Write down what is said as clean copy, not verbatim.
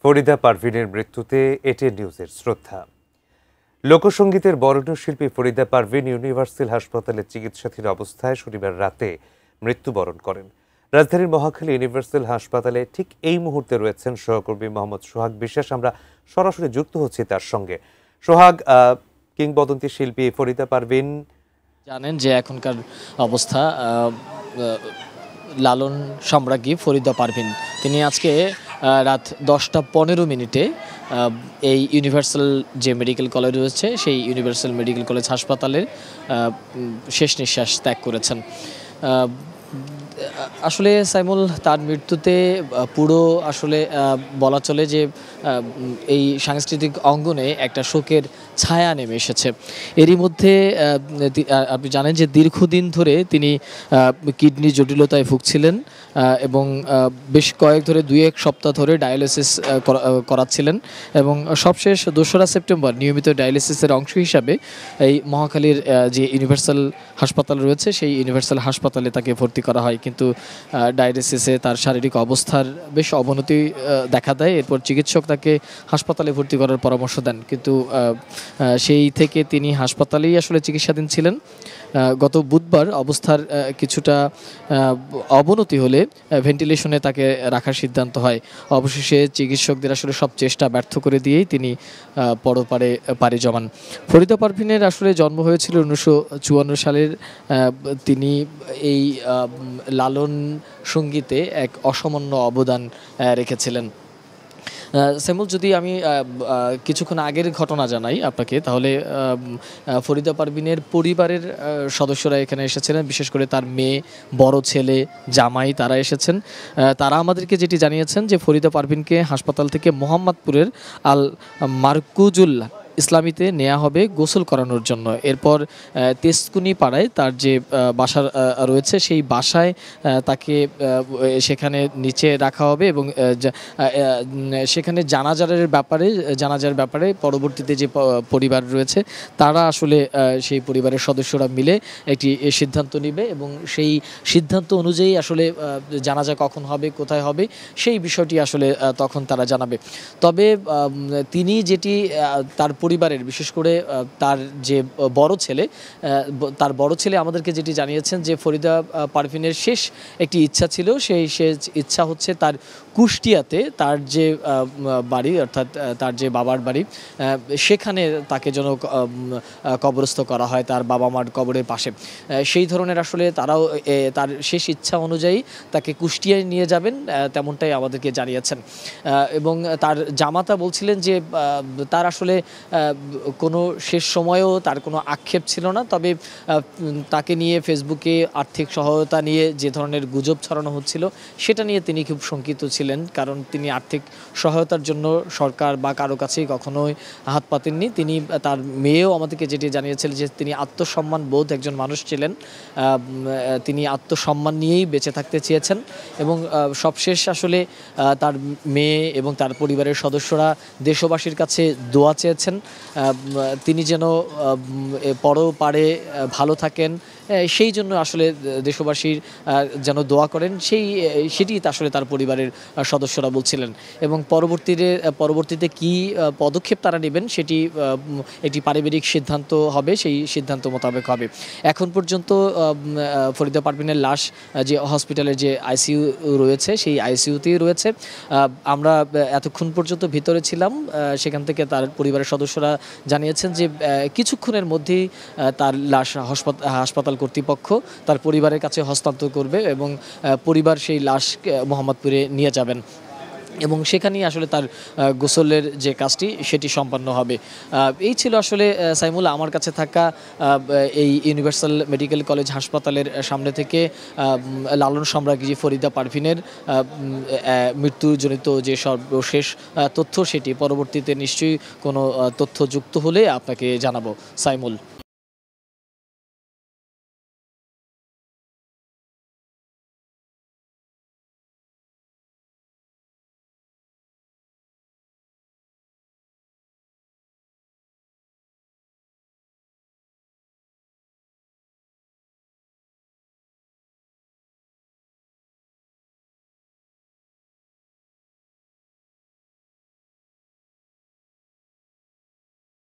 ফরিদা পারভিনের মৃত্যুতে এটিএন নিউজের শ্রদ্ধা। লোকসঙ্গীতের বরেণ্য শিল্পী ফরিদা পারভিন ইউনিভার্সাল হাসপাতালে চিকিৎসাধীন অবস্থায় শনিবার রাতে মৃত্যুবরণ করেন। রাজধানীর মহাখালী ইউনিভার্সাল হাসপাতালে ঠিক এই মুহূর্তে রয়েছেন সহকর্মী মোহাম্মদ সোহাগ বিশ্বাস। আমরা সরাসরি যুক্ত হচ্ছি তার সঙ্গে। সোহাগ, কিংবদন্তি শিল্পী ফরিদা পারভিন, জানেন যে এখনকার অবস্থা লালন সম্রাজ্ঞী ফরিদা পারভিন তিনি আজকে রাত 10:15 এই ইউনিভার্সাল যে মেডিকেল কলেজ রয়েছে সেই ইউনিভার্সাল মেডিকেল কলেজ হাসপাতালের শেষ নিঃশ্বাস ত্যাগ করেছেন। আসলে সাইমুল, তার মৃত্যুতে পুরো আসলে বলা চলে যে এই সাংস্কৃতিক অঙ্গনে একটা শোকের ছায়া নেমে এসেছে। এরই মধ্যে আপনি জানেন যে দীর্ঘদিন ধরে তিনি কিডনি জটিলতায় ভুগছিলেন এবং বেশ দুই-এক সপ্তাহ ধরে ডায়ালিসিস করাচ্ছিলেন এবং সবশেষ 2রা সেপ্টেম্বর নিয়মিত ডায়ালিসিসের অংশ হিসাবে এই মহাখালীর যে ইউনিভার্সাল হাসপাতাল রয়েছে সেই ইউনিভার্সাল হাসপাতালে তাকে ভর্তি করা হয়। কিন্তু ডায়ালিসিসে তার শারীরিক অবস্থার বেশ অবনতি দেখা দেয়। এরপর চিকিৎসক তাকে হাসপাতালে ভর্তি করার পরামর্শ দেন, কিন্তু সেই থেকে তিনি হাসপাতালেই আসলে চিকিৎসাধীন ছিলেন। গত বুধবার অবস্থার কিছুটা অবনতি হলে ভেন্টিলেশনে তাকে রাখার সিদ্ধান্ত হয়। অবশেষে চিকিৎসকদের আসলে সব চেষ্টা ব্যর্থ করে দিয়েই তিনি পরপারে পাড়ি জমান। ফরিদা পারভিনের আসলে জন্ম হয়েছিল 1954 সালের। তিনি এই লালন সঙ্গীতে এক অসামান্য অবদান রেখেছিলেন। সেমুল, যদি আমি কিছুক্ষণ আগের ঘটনা জানাই আপনাকে, তাহলে ফরিদা পারভিনের পরিবারের সদস্যরা এখানে এসেছিলেন, বিশেষ করে তার মেয়ে, বড় ছেলে, জামাই, তারা এসেছেন। তারা আমাদেরকে যেটি জানিয়েছেন যে ফরিদা পারভিনকে হাসপাতাল থেকে মোহাম্মদপুরের আল মারকুজুল ইসলামীতে নেওয়া হবে গোসল করানোর জন্য। এরপর তেজকুনি পাড়ায় তার যে বাসা রয়েছে সেই বাসায় তাকে সেখানে নিচে রাখা হবে এবং সেখানে জানাজার ব্যাপারে পরবর্তীতে যে পরিবার রয়েছে তারা আসলে সেই পরিবারের সদস্যরা মিলে একটি সিদ্ধান্ত নেবে এবং সেই সিদ্ধান্ত অনুযায়ী আসলে জানাজা কখন হবে, কোথায় হবে, সেই বিষয়টি আসলে তখন তারা জানাবে। তবে তিনি যেটি তার পরিবারের, বিশেষ করে তার যে বড় ছেলে আমাদেরকে যেটি জানিয়েছেন যে ফরিদা পারভিনের শেষ একটি ইচ্ছা ছিল, সেই ইচ্ছা হচ্ছে তার কুষ্টিয়াতে তার যে বাড়ি, অর্থাৎ তার যে বাবার বাড়ি, সেখানে তাকে যেন কবরস্থ করা হয় তার বাবা মার কবরের পাশে। সেই ধরনের আসলে তারাও তার শেষ ইচ্ছা অনুযায়ী তাকে কুষ্টিয়ায় নিয়ে যাবেন, তেমনটাই আমাদেরকে জানিয়েছেন। এবং তার জামাতা বলছিলেন যে তার আসলে কোনো শেষ সময়েও তার কোনো আক্ষেপ ছিল না, তবে তাকে নিয়ে ফেসবুকে আর্থিক সহায়তা নিয়ে যে ধরনের গুজব ছড়ানো হচ্ছিল সেটা নিয়ে তিনি খুব শঙ্কিত ছিলেন, কারণ তিনি আর্থিক সহায়তার জন্য সরকার বা কারো কাছেই কখনোই হাত পাতেননি। তিনি, তার মেয়েও আমাদেরকে যেটি জানিয়েছিলেন যে তিনি আত্মসম্মান বোধ একজন মানুষ ছিলেন, তিনি আত্মসম্মান নিয়েই বেঁচে থাকতে চেয়েছেন এবং সবশেষ আসলে তার মেয়ে এবং তার পরিবারের সদস্যরা দেশবাসীর কাছে দোয়া চেয়েছেন তিনি যেন পরপারে ভালো থাকেন, সেই জন্য আসলে দেশবাসীর যেন দোয়া করেন, সেটি আসলে তার পরিবারের সদস্যরা বলছিলেন। এবং পরবর্তীতে কি পদক্ষেপ তারা নেবেন সেটি একটি পারিবারিক সিদ্ধান্ত হবে, সেই সিদ্ধান্ত মোতাবেক হবে। এখন পর্যন্ত ফরিদা পারভিনের লাশ যে হসপিটালের যে আইসিইউ রয়েছে সেই আইসিইউতেই রয়েছে। আমরা এতক্ষণ পর্যন্ত ভিতরে ছিলাম, সেখান থেকে তার পরিবারের সদস্যরা জানিয়েছেন যে কিছুক্ষণের মধ্যেই তার লাশ হাসপাতাল কর্তৃপক্ষ তার পরিবারের কাছে হস্তান্তর করবে এবং পরিবার সেই লাশ মোহাম্মদপুরে নিয়ে যাবেন এবং সেখানেই আসলে তার গোসলের যে কাজটি সেটি সম্পন্ন হবে। এই ছিল আসলে সাইমুল আমার কাছে থাকা এই ইউনিভার্সাল মেডিকেল কলেজ হাসপাতালের সামনে থেকে লালন সম্রাজ্ঞী ফরিদা পারভিনের মৃত্যুজনিত যে সর্বশেষ তথ্য, সেটি পরবর্তীতে নিশ্চয়ই কোনো তথ্য যুক্ত হলে আপনাকে জানাবো সাইমুল।